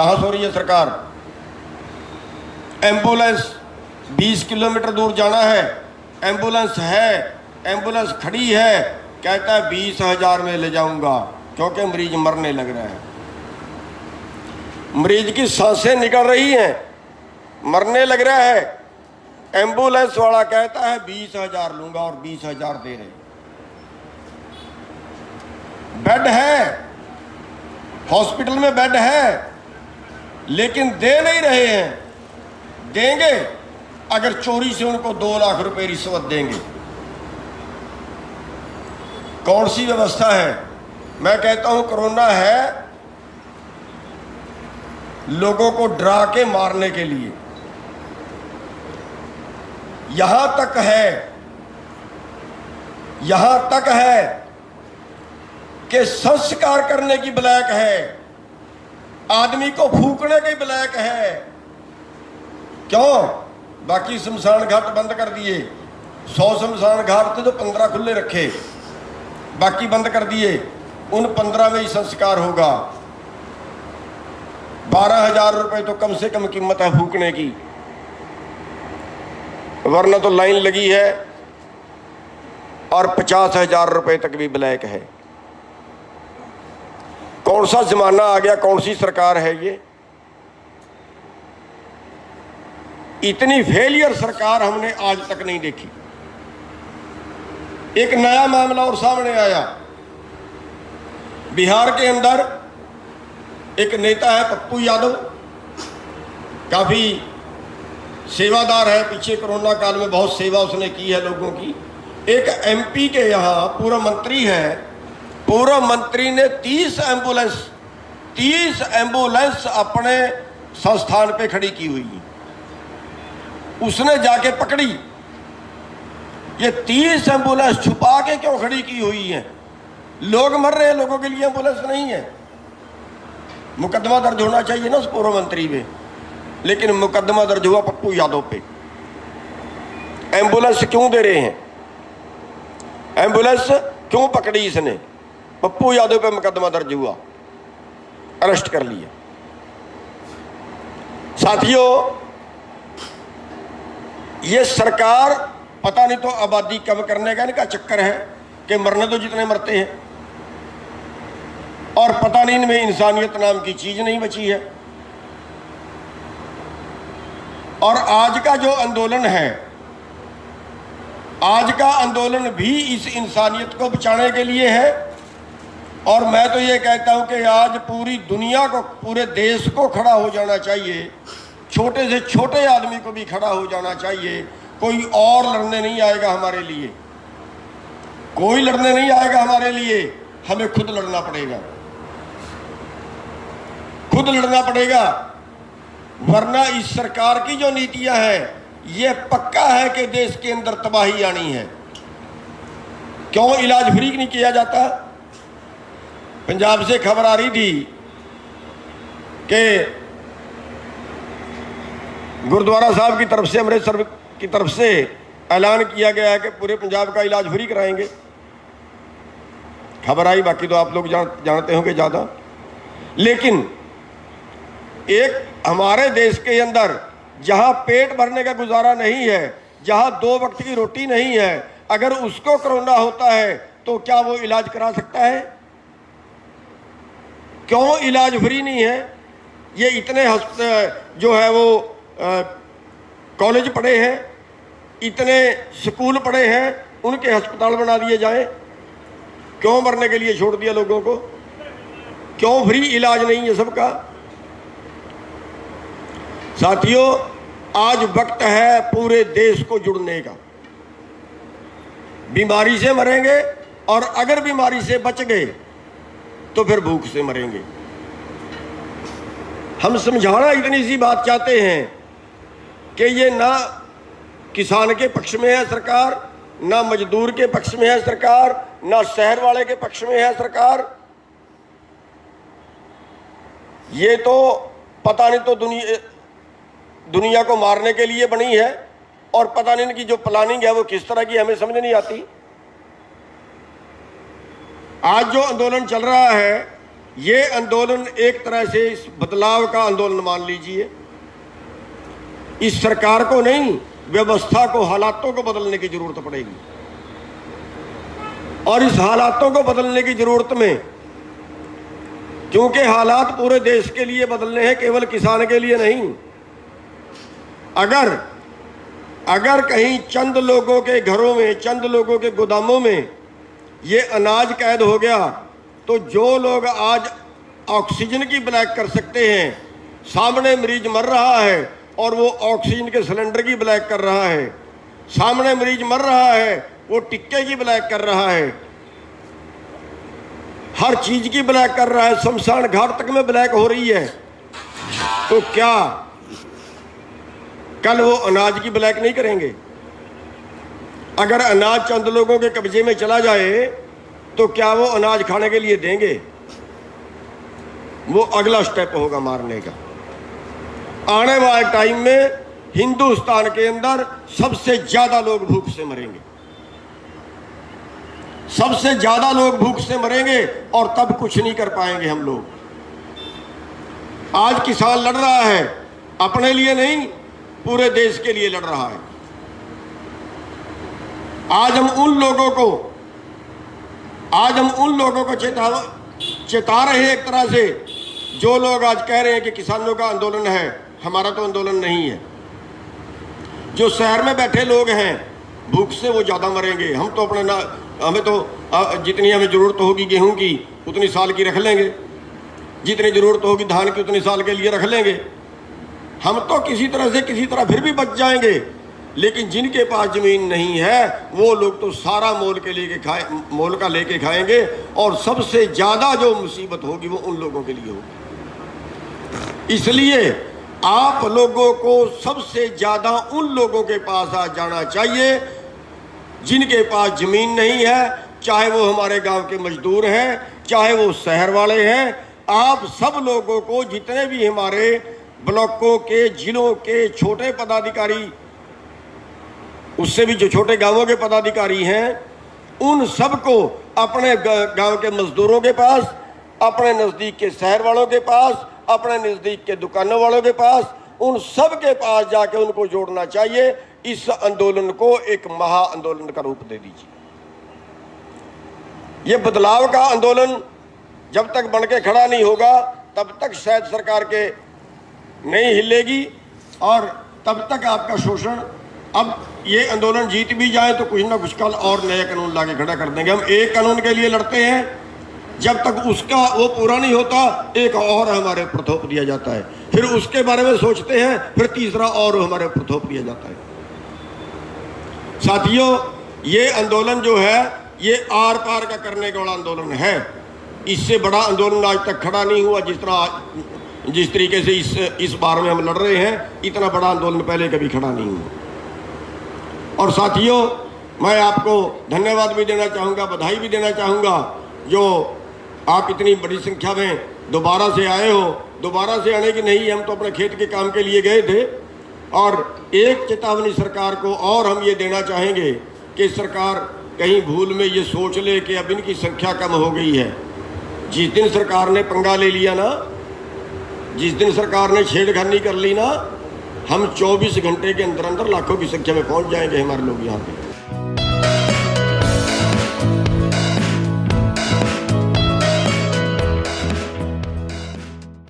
कहाँ सो रही है सरकार? एम्बुलेंस 20 किलोमीटर दूर जाना है, एम्बुलेंस है, एम्बुलेंस खड़ी है, कहता है 20,000 में ले जाऊंगा, क्योंकि मरीज मरने लग रहा है, मरीज की सांसें निकल रही हैं, मरने लग रहा है। एम्बुलेंस वाला कहता है 20,000 लूंगा और 20,000 दे रहे। बेड है, हॉस्पिटल में बेड है, लेकिन दे नहीं रहे हैं। देंगे अगर चोरी से उनको 2 लाख रुपए रिश्वत देंगे। कौन सी व्यवस्था है? मैं कहता हूं कोरोना है लोगों को डरा के मारने के लिए। यहां तक है कि संस्कार करने की ब्लैक है, आदमी को फूकने की ब्लैक है। क्यों? बाकी शमशान घाट बंद कर दिए। 100 शमशान घाट थे तो 15 खुले रखे, बाकी बंद कर दिए। उन 15 में ही संस्कार होगा। 12,000 रुपए तो कम से कम कीमत है फूकने की, वरना तो लाइन लगी है और 50,000 रुपए तक भी ब्लैक है। कौन सा जमाना आ गया? कौन सी सरकार है ये? इतनी फेलियर सरकार हमने आज तक नहीं देखी। एक नया मामला और सामने आया। बिहार के अंदर एक नेता है पप्पू यादव, काफी सेवादार है, पीछे कोरोना काल में बहुत सेवा उसने की है लोगों की। एक एमपी के यहाँ पूर्व मंत्री है, पूर्व मंत्री ने 30 एम्बुलेंस अपने संस्थान पे खड़ी की हुई है। उसने जाके पकड़ी। ये 30 एम्बुलेंस छुपा के क्यों खड़ी की हुई है? लोग मर रहे हैं, लोगों के लिए एम्बुलेंस नहीं है। मुकदमा दर्ज होना चाहिए ना उस पूर्व मंत्री पे, लेकिन मुकदमा दर्ज हुआ पप्पू यादव पे। एम्बुलेंस क्यों दे रहे हैं? एम्बुलेंस क्यों पकड़ी इसने? पप्पू यादव पे मुकदमा दर्ज हुआ, अरेस्ट कर लिया। साथियों, ये सरकार पता नहीं तो आबादी कम करने का इनका चक्कर है कि मरने तो जितने मरते हैं, और पता नहीं इनमें इंसानियत नाम की चीज नहीं बची है। और आज का जो आंदोलन है, आज का आंदोलन भी इस इंसानियत को बचाने के लिए है। और मैं तो ये कहता हूं कि आज पूरी दुनिया को, पूरे देश को खड़ा हो जाना चाहिए। छोटे से छोटे आदमी को भी खड़ा हो जाना चाहिए। कोई और लड़ने नहीं आएगा हमारे लिए, कोई लड़ने नहीं आएगा हमारे लिए, हमें खुद लड़ना पड़ेगा, खुद लड़ना पड़ेगा। वरना इस सरकार की जो नीतियां हैं, ये पक्का है कि देश के अंदर तबाही आनी है। क्यों इलाज फ्री नहीं किया जाता? पंजाब से खबर आ रही थी कि गुरुद्वारा साहब की तरफ से, अमृतसर की तरफ से ऐलान किया गया है कि पूरे पंजाब का इलाज फ्री कराएंगे। खबर आई, बाकी तो आप लोग जानते होंगे ज़्यादा। लेकिन एक हमारे देश के अंदर जहां पेट भरने का गुजारा नहीं है, जहां 2 वक्त की रोटी नहीं है, अगर उसको कोरोना होता है तो क्या वो इलाज करा सकता है? क्यों इलाज फ्री नहीं है? ये इतने जो है वो कॉलेज पढ़े हैं, इतने स्कूल पढ़े हैं, उनके अस्पताल बना दिए जाएं। क्यों मरने के लिए छोड़ दिया लोगों को? क्यों फ्री इलाज नहीं है सबका? साथियों, आज वक्त है पूरे देश को जुड़ने का। बीमारी से मरेंगे, और अगर बीमारी से बच गए तो फिर भूख से मरेंगे। हम समझाना इतनी सी बात चाहते हैं कि ये ना किसान के पक्ष में है सरकार, ना मजदूर के पक्ष में है सरकार, ना शहर वाले के पक्ष में है सरकार। ये तो पता नहीं तो दुनिया को मारने के लिए बनी है, और पता नहीं इनकी जो प्लानिंग है वो किस तरह की, हमें समझ नहीं आती। आज जो आंदोलन चल रहा है ये आंदोलन एक तरह से इस बदलाव का आंदोलन मान लीजिए। इस सरकार को नहीं, व्यवस्था को, हालातों को बदलने की जरूरत पड़ेगी। और इस हालातों को बदलने की जरूरत में, क्योंकि हालात पूरे देश के लिए बदलने हैं, केवल किसान के लिए नहीं। अगर कहीं चंद लोगों के घरों में, चंद लोगों के गोदामों में ये अनाज कैद हो गया, तो जो लोग आज ऑक्सीजन की ब्लैक कर सकते हैं, सामने मरीज मर रहा है और वो ऑक्सीजन के सिलेंडर की ब्लैक कर रहा है, सामने मरीज मर रहा है वो टिक्के की ब्लैक कर रहा है, हर चीज की ब्लैक कर रहा है, शमशान घाट तक में ब्लैक हो रही है। तो क्या कल वो अनाज की ब्लैक नहीं करेंगे? अगर अनाज चंद लोगों के कब्जे में चला जाए तो क्या वो अनाज खाने के लिए देंगे? वो अगला स्टेप होगा मारने का। आने वाले टाइम में हिंदुस्तान के अंदर सबसे ज्यादा लोग भूख से मरेंगे, सबसे ज्यादा लोग भूख से मरेंगे, और तब कुछ नहीं कर पाएंगे हम लोग। आज किसान लड़ रहा है, अपने लिए नहीं, पूरे देश के लिए लड़ रहा है। आज हम उन लोगों को चेता रहे हैं एक तरह से, जो लोग आज कह रहे हैं कि किसानों का आंदोलन है, हमारा तो आंदोलन नहीं है। जो शहर में बैठे लोग हैं, भूख से वो ज़्यादा मरेंगे। हम तो अपने हमें तो जितनी हमें ज़रूरत होगी गेहूं की उतनी साल की रख लेंगे, जितनी ज़रूरत होगी धान की उतनी साल के लिए रख लेंगे। हम तो किसी तरह फिर भी बच जाएंगे। लेकिन जिनके पास ज़मीन नहीं है वो लोग तो सारा मोल का लेके खाएंगे, और सबसे ज़्यादा जो मुसीबत होगी वो उन लोगों के लिए होगी। इसलिए आप लोगों को सबसे ज़्यादा उन लोगों के पास आ जाना चाहिए जिनके पास ज़मीन नहीं है, चाहे वो हमारे गांव के मजदूर हैं, चाहे वो शहर वाले हैं। आप सब लोगों को, जितने भी हमारे ब्लॉकों के, जिलों के छोटे पदाधिकारी, उससे भी जो छोटे गांवों के पदाधिकारी हैं, उन सबको अपने गांव के मजदूरों के पास, अपने नज़दीक के शहर वालों के पास, अपने नज़दीक के दुकानों वालों के पास, उन सब के पास जाके उनको जोड़ना चाहिए। इस आंदोलन को एक महा आंदोलन का रूप दे दीजिए। ये बदलाव का आंदोलन जब तक बन के खड़ा नहीं होगा तब तक शायद सरकार के नहीं हिलेगी, और तब तक आपका शोषण, अब ये आंदोलन जीत भी जाए तो कुछ ना कुछ कल और नया कानून लाके खड़ा कर देंगे। हम एक कानून के लिए लड़ते हैं, जब तक उसका वो पूरा नहीं होता एक और हमारे ऊपर थोप दिया जाता है, फिर उसके बारे में सोचते हैं, फिर तीसरा और हमारे ऊपर थोप दिया जाता है। साथियों, ये आंदोलन जो है ये आर पार का करने वाला आंदोलन है। इससे बड़ा आंदोलन आज तक खड़ा नहीं हुआ। जिस तरीके से इस बार में हम लड़ रहे हैं, इतना बड़ा आंदोलन पहले कभी खड़ा नहीं हुआ। और साथियों, मैं आपको धन्यवाद भी देना चाहूँगा, बधाई भी देना चाहूँगा, जो आप इतनी बड़ी संख्या में दोबारा से आए हो। दोबारा से आने की नहीं, हम तो अपने खेत के काम के लिए गए थे। और एक चेतावनी सरकार को और हम ये देना चाहेंगे कि सरकार कहीं भूल में ये सोच ले कि अब इनकी संख्या कम हो गई है। जिस दिन सरकार ने पंगा ले लिया ना, जिस दिन सरकार ने छेड़खानी कर ली ना, हम 24 घंटे के अंदर अंदर लाखों की संख्या में पहुंच जाएंगे हमारे लोग यहाँ पे।